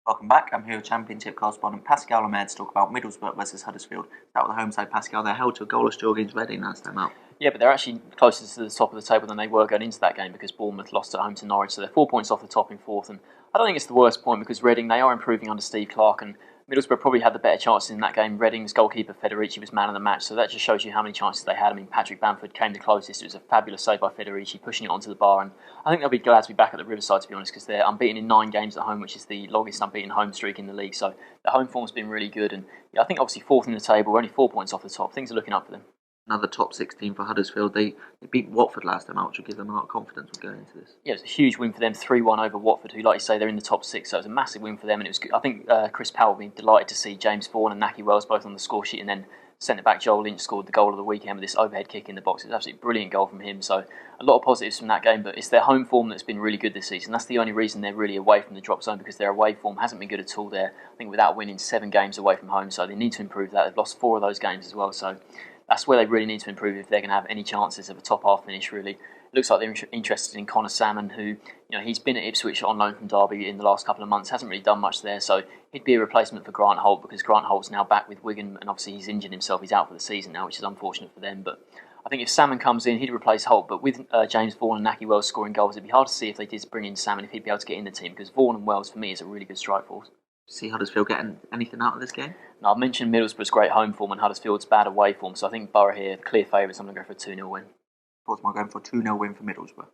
Welcome back. I'm here with Championship correspondent Pascal Ahmed to talk about Middlesbrough versus Huddersfield. Start with the home side, Pascal. They're held to a goalless draw against Reading last time out. Yeah, but they're actually closer to the top of the table than they were going into that game because Bournemouth lost at home to Norwich, so they're 4 points off the top in fourth. And I don't think it's the worst point because Reading, they are improving under Steve Clarke, and Middlesbrough probably had the better chances in that game. Reading's goalkeeper Federici was man of the match, so that just shows you how many chances they had. I mean, Patrick Bamford came the closest. It was a fabulous save by Federici, pushing it onto the bar, and I think they'll be glad to be back at the Riverside, to be honest, because they're unbeaten in 9 games at home, which is the longest unbeaten home streak in the league. So the home form's been really good, and yeah, I think obviously fourth in the table, we're only 4 points off the top. Things are looking up for them. Another top 16 for Huddersfield. They beat Watford last time out, which will give them a lot of confidence with going into this. Yeah, it was a huge win for them, 3-1 over Watford, who, like you say, they're in the top 6, so it was a massive win for them. And it was good. I think Chris Powell will be delighted to see James Vaughan and Nahki Wells both on the score sheet, and then centre-back Joel Lynch scored the goal of the weekend with this overhead kick in the box. It was an absolutely brilliant goal from him, so a lot of positives from that game, but it's their home form that's been really good this season. That's the only reason they're really away from the drop zone, because their away form hasn't been good at all there. I think without winning 7 games away from home, so they need to improve that. They've lost 4 of those games as well, so that's where they really need to improve if they're going to have any chances of a top half finish, really. It looks like they're interested in Connor Salmon, who, he's been at Ipswich on loan from Derby in the last couple of months, hasn't really done much there, so he'd be a replacement for Grant Holt, because Grant Holt's now back with Wigan, and obviously he's injured himself, he's out for the season now, which is unfortunate for them, but I think if Salmon comes in, he'd replace Holt, but with James Vaughan and Nahki Wells scoring goals, it'd be hard to see if they did bring in Salmon, if he'd be able to get in the team, because Vaughan and Wells, for me, is a really good strike force. See Huddersfield getting anything out of this game? Now, I've mentioned Middlesbrough's great home form and Huddersfield's bad away form, so I think Borough here, clear favourites. I'm going to go for a 2-0 win. Of course, I'm going for a 2-0 win for Middlesbrough.